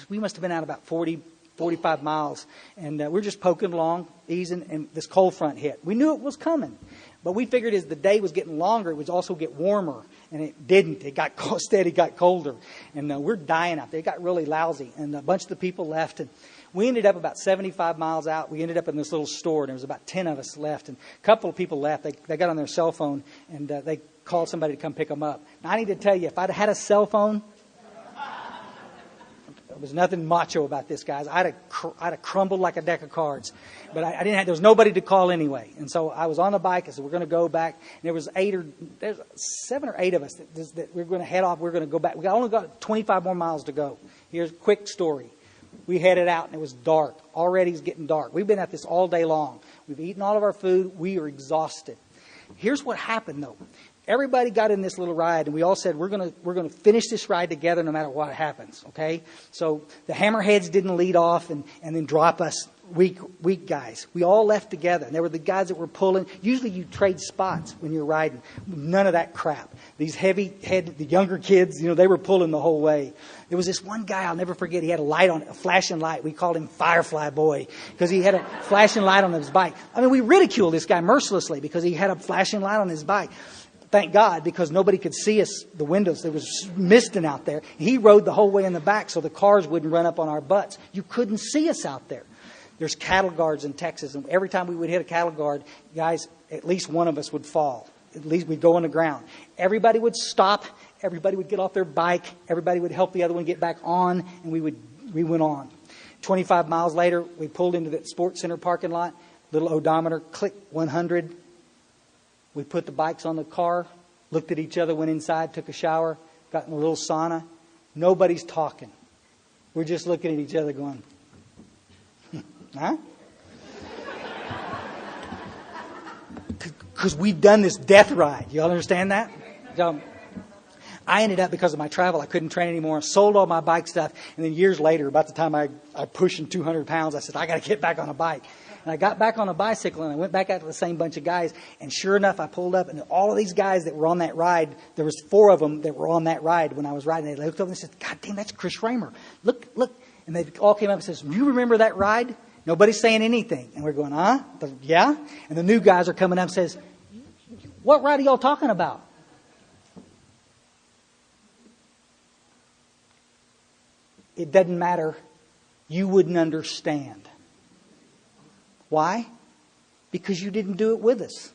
we must have been out about 40, 45 miles, and we're just poking along, easing, and this cold front hit. We knew it was coming, but we figured as the day was getting longer, it would also get warmer, and it didn't. It got steady, got colder, and we're dying out there. It got really lousy, and a bunch of the people left, and we ended up about 75 miles out. We ended up in this little store, and there was about 10 of us left. And a couple of people left. They got on their cell phone, and they called somebody to come pick them up. Now, I need to tell you, if I'd had a cell phone, there was nothing macho about this, guys. I'd have crumbled like a deck of cards. But I didn't have, there was nobody to call anyway. And so I was on the bike. I said, we're going to go back. And there's 7 or 8 of us that we're going to head off. We're going to go back. We only got 25 more miles to go. Here's a quick story. We headed out, and it was dark. Already it's getting dark. We've been at this all day long. We've eaten all of our food. We are exhausted. Here's what happened, though. Everybody got in this little ride, and we all said, we're going to finish this ride together no matter what happens, okay? So the hammerheads didn't lead off and then drop us weak guys. We all left together, and there were the guys that were pulling. Usually you trade spots when you're riding. None of that crap. These the younger kids, they were pulling the whole way. There was this one guy, I'll never forget, he had a flashing light. We called him Firefly Boy because he had a flashing light on his bike. I mean, we ridiculed this guy mercilessly because he had a flashing light on his bike. Thank God, because nobody could see us, the windows. There was misting out there. He rode the whole way in the back so the cars wouldn't run up on our butts. You couldn't see us out there. There's cattle guards in Texas, and every time we would hit a cattle guard, guys, at least one of us would fall. At least we'd go on the ground. Everybody would stop. Everybody would get off their bike. Everybody would help the other one get back on, and we went on. 25 miles later, we pulled into the sports center parking lot. Little odometer, click, 100. We put the bikes on the car, looked at each other, went inside, took a shower, got in a little sauna. Nobody's talking. We're just looking at each other going, huh? Because we've done this death ride. You all understand that? So, I ended up, because of my travel, I couldn't train anymore, sold all my bike stuff, and then years later, about the time I pushing 200 pounds, I said, I got to get back on a bike. And I got back on a bicycle, and I went back out to the same bunch of guys, and sure enough, I pulled up, and all of these guys that were on that ride, there was 4 of them that were on that ride when I was riding. They looked over and said, God damn, that's Chris Raymer. Look. And they all came up and says, you remember that ride? Nobody's saying anything. And we're going, yeah? And the new guys are coming up and says, what ride are y'all talking about? It doesn't matter. You wouldn't understand. Why? Because you didn't do it with us.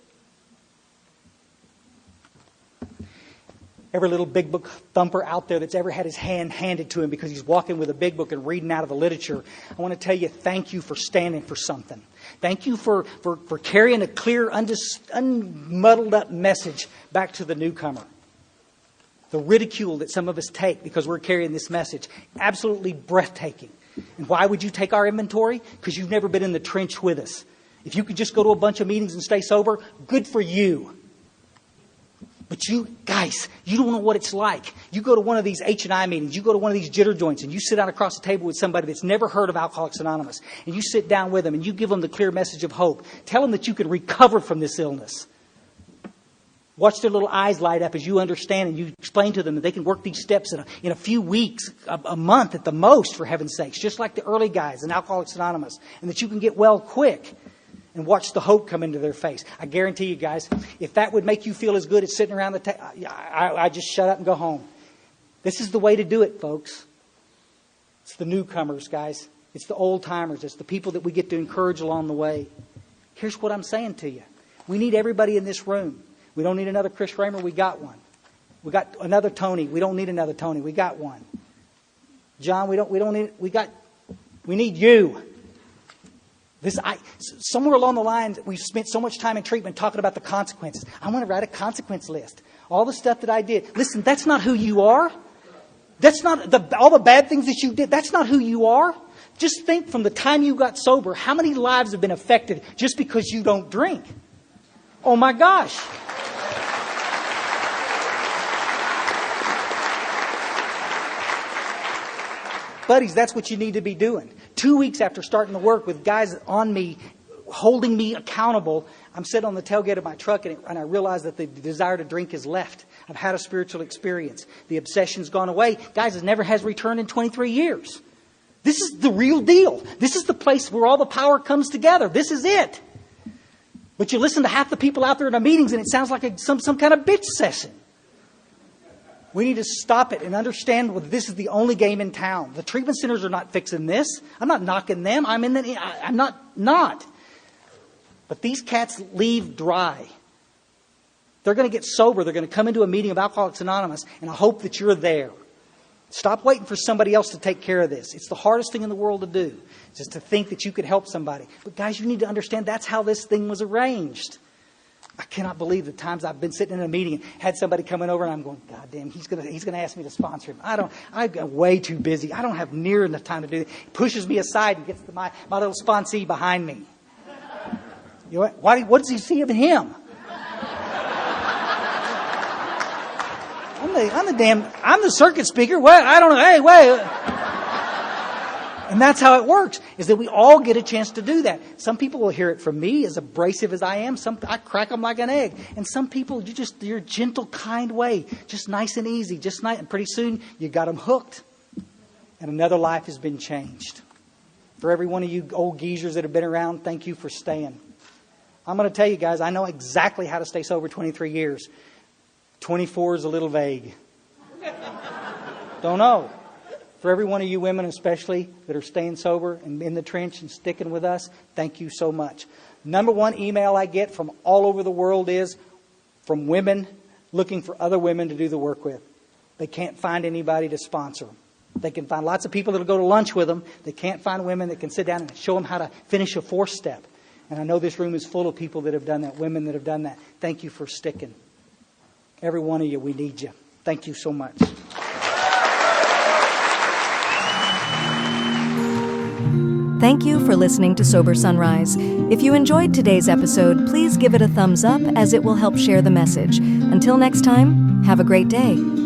Every little big book thumper out there that's ever had his hand handed to him because he's walking with a big book and reading out of the literature, I want to tell you, thank you for standing for something. Thank you for carrying a clear, unmuddled up message back to the newcomer. The ridicule that some of us take because we're carrying this message, absolutely breathtaking. And why would you take our inventory? Because you've never been in the trench with us. If you could just go to a bunch of meetings and stay sober, good for you. But you, guys, you don't know what it's like. You go to one of these H&I meetings, you go to one of these jitter joints, and you sit down across the table with somebody that's never heard of Alcoholics Anonymous. And you sit down with them, and you give them the clear message of hope. Tell them that you can recover from this illness. Watch their little eyes light up as you understand and you explain to them that they can work these steps in a few weeks, a month at the most, for heaven's sakes, just like the early guys in Alcoholics Anonymous, and that you can get well quick. And watch the hope come into their face. I guarantee you guys, if that would make you feel as good as sitting around the table, I just shut up and go home. This is the way to do it, folks. It's the newcomers, guys. It's the old timers. It's the people that we get to encourage along the way. Here's what I'm saying to you. We need everybody in this room. We don't need another Chris Raymer. We got one. We got another Tony. We don't need another Tony. We got one. John, we need you. Somewhere along the line, we've spent so much time in treatment talking about the consequences. I want to write a consequence list. All the stuff that I did. Listen, that's not who you are. That's not all the bad things that you did. That's not who you are. Just think from the time you got sober, how many lives have been affected just because you don't drink? Oh my gosh. Buddies, that's what you need to be doing. 2 weeks after starting to work with guys on me, holding me accountable, I'm sitting on the tailgate of my truck and I realize that the desire to drink has left. I've had a spiritual experience. The obsession's gone away. Guys, it never has returned in 23 years. This is the real deal. This is the place where all the power comes together. This is it. But you listen to half the people out there in the meetings and it sounds like some kind of bitch session. We need to stop it and understand that this is the only game in town. The treatment centers are not fixing this. I'm not knocking them. I'm not. But these cats leave dry. They're going to get sober. They're going to come into a meeting of Alcoholics Anonymous, and I hope that you're there. Stop waiting for somebody else to take care of this. It's the hardest thing in the world to do, just to think that you could help somebody. But guys, you need to understand that's how this thing was arranged. I cannot believe the times I've been sitting in a meeting and had somebody coming over and I'm going, God damn, he's gonna ask me to sponsor him. I'm way too busy. I don't have near enough time to do it. He pushes me aside and gets to my little sponsee behind me. You know what does he see of him? I'm the circuit speaker. What? I don't know. Hey, wait. And that's how it works, is that we all get a chance to do that. Some people will hear it from me, as abrasive as I am. I crack them like an egg. And some people, you're a gentle, kind way. Just nice and easy. Just nice. And pretty soon, you got them hooked. And another life has been changed. For every one of you old geezers that have been around, thank you for staying. I'm going to tell you guys, I know exactly how to stay sober 23 years. 24 is a little vague. Don't know. For every one of you women especially that are staying sober and in the trench and sticking with us, thank you so much. Number one email I get from all over the world is from women looking for other women to do the work with. They can't find anybody to sponsor them. They can find lots of people that will go to lunch with them. They can't find women that can sit down and show them how to finish a 4th step. And I know this room is full of people that have done that, women that have done that. Thank you for sticking. Every one of you, we need you. Thank you so much. Thank you for listening to Sober Sunrise. If you enjoyed today's episode, please give it a thumbs up as it will help share the message. Until next time, have a great day.